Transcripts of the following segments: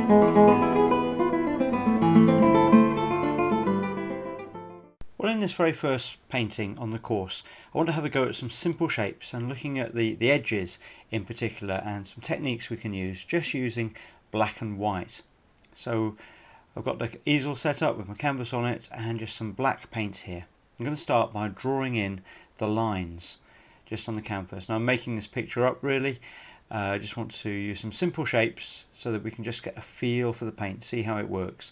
Well, in this very first painting on the course, I want to have a go at some simple shapes and looking at the edges in particular and some techniques we can use just using black and white. So I've got the easel set up with my canvas on it and just some black paint here. I'm going to start by drawing in the lines just on the canvas. Now I'm making this picture up really. I just want to use some simple shapes so that we can just get a feel for the paint, see how it works,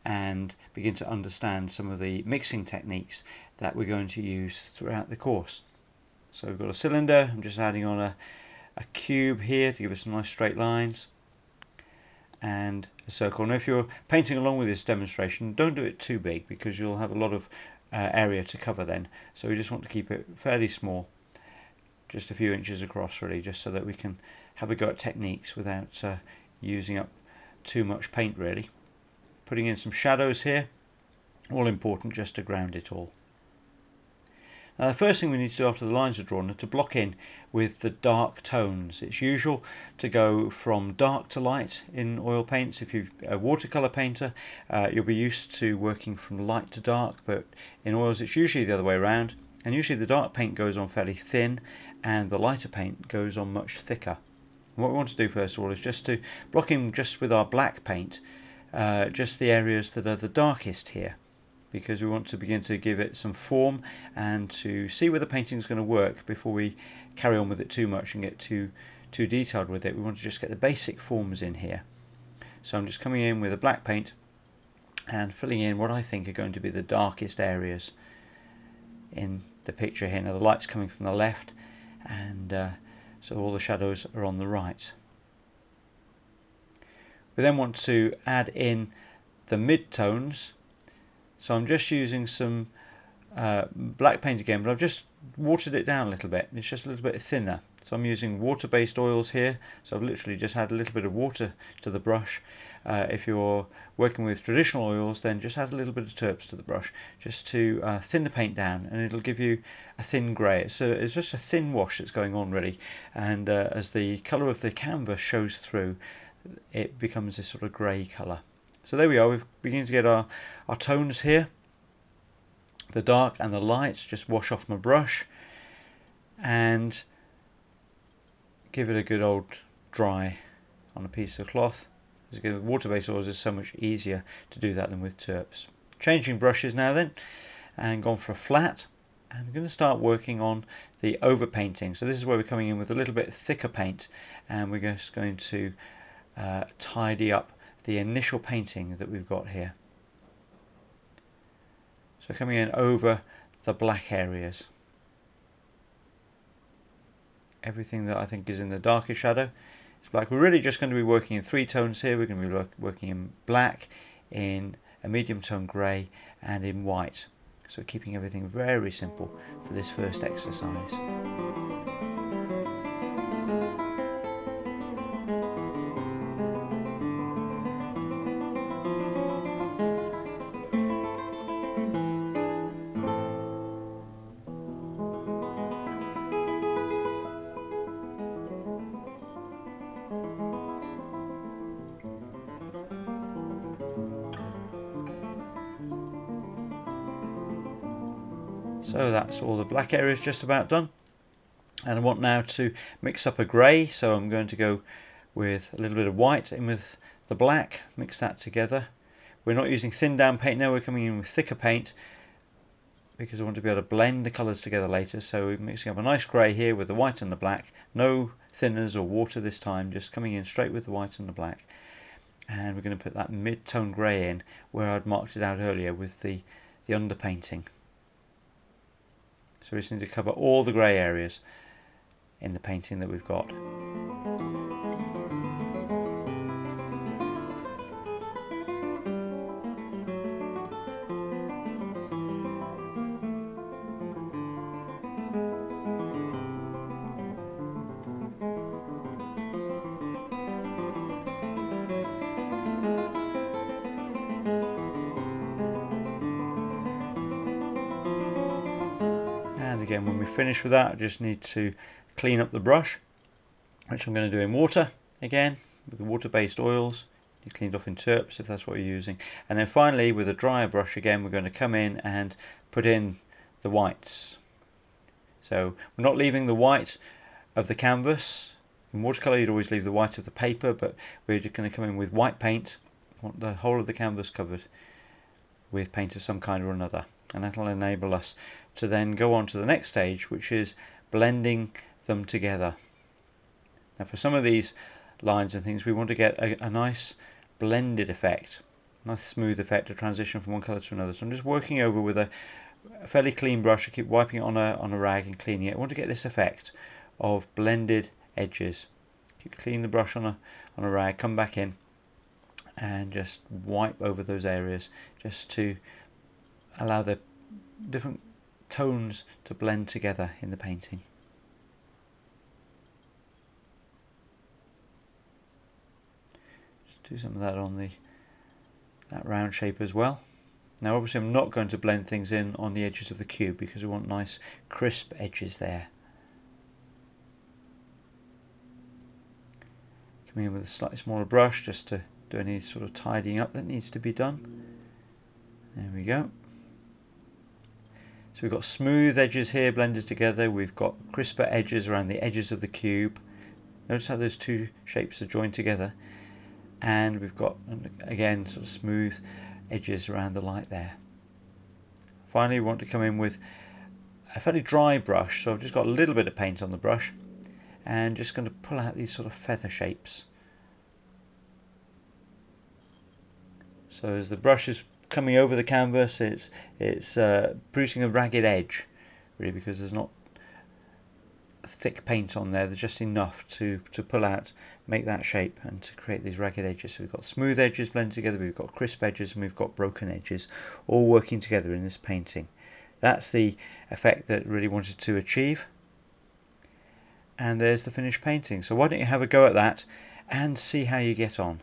and begin to understand some of the mixing techniques that we're going to use throughout the course. So we've got a cylinder. I'm just adding on a cube here to give us some nice straight lines, and a circle. Now if you're painting along with this demonstration, don't do it too big because you'll have a lot of area to cover then. So we just want to keep it fairly small, just a few inches across really, just so that we can have a go at techniques without using up too much paint really. Putting in some shadows here, all important just to ground it all. Now the first thing we need to do after the lines are drawn is to block in with the dark tones. It's usual to go from dark to light in oil paints. If you're a watercolour painter, you'll be used to working from light to dark, but in oils it's usually the other way around, and usually the dark paint goes on fairly thin and the lighter paint goes on much thicker. And what we want to do first of all is just to block in just with our black paint just the areas that are the darkest here, because we want to begin to give it some form and to see where the painting is going to work before we carry on with it too much and get too detailed with it. We want to just get the basic forms in here. So I'm just coming in with a black paint and filling in what I think are going to be the darkest areas in the picture here. Now the light's coming from the left, and so all the shadows are on the right. We then want to add in the mid-tones, so I'm just using some black paint again, but I've just watered it down a little bit. It's just a little bit thinner, so I'm using water-based oils here, so I've literally just added a little bit of water to the brush. If you're working with traditional oils, then just add a little bit of terps to the brush just to thin the paint down, and it'll give you a thin grey. So it's just a thin wash that's going on really, and as the colour of the canvas shows through, it becomes this sort of grey colour. So there we are, we're beginning to get our tones here. The dark and the light just wash off my brush and give it a good old dry on a piece of cloth. With water-based oils is so much easier to do that than with terps. Changing brushes now then, and gone for a flat, and we're going to start working on the overpainting. So this is where we're coming in with a little bit thicker paint, and we're just going to tidy up the initial painting that we've got here. So coming in over the black areas, everything that I think is in the darkest shadow is black. We're really just going to be working in three tones here. We're going to be working in black, in a medium tone grey, and in white. So keeping everything very simple for this first exercise. So that's all the black areas just about done, and I want now to mix up a grey, so I'm going to go with a little bit of white in with the black, mix that together. We're not using thin down paint now, we're coming in with thicker paint because I want to be able to blend the colours together later. So we're mixing up a nice grey here with the white and the black, no thinners or water this time, just coming in straight with the white and the black. And we're going to put that mid-tone grey in where I'd marked it out earlier with the underpainting. So we just need to cover all the grey areas in the painting that we've got. Again, when we finish with that, I just need to clean up the brush, which I'm going to do in water again with the water-based oils. cleaned off in terps if that's what you're using. And then finally, with a drier brush again, we're going to come in and put in the whites. So we're not leaving the white of the canvas. In watercolour you'd always leave the white of the paper, but we're just going to come in with white paint. We want the whole of the canvas covered with paint of some kind or another, and that'll enable us to then go on to the next stage, which is blending them together. Now for some of these lines and things we want to get a nice blended effect, nice smooth effect, a transition from one colour to another. So I'm just working over with a fairly clean brush. I keep wiping it on a rag and cleaning it. I want to get this effect of blended edges. Keep cleaning the brush on a rag, come back in and just wipe over those areas just to allow the different tones to blend together in the painting. Just do some of that on that round shape as well. Now obviously I'm not going to blend things in on the edges of the cube because we want nice crisp edges there. Coming in with a slightly smaller brush just to do any sort of tidying up that needs to be done. There we go. So we've got smooth edges here blended together, we've got crisper edges around the edges of the cube. Notice how those two shapes are joined together, and we've got again sort of smooth edges around the light there. Finally we want to come in with a fairly dry brush, so I've just got a little bit of paint on the brush and just going to pull out these sort of feather shapes. So as the brush is coming over the canvas, it's producing a ragged edge, really, because there's not thick paint on there. There's just enough to pull out, make that shape, and to create these ragged edges. So we've got smooth edges blended together, we've got crisp edges, and we've got broken edges, all working together in this painting. That's the effect that really wanted to achieve. And there's the finished painting. So why don't you have a go at that and see how you get on.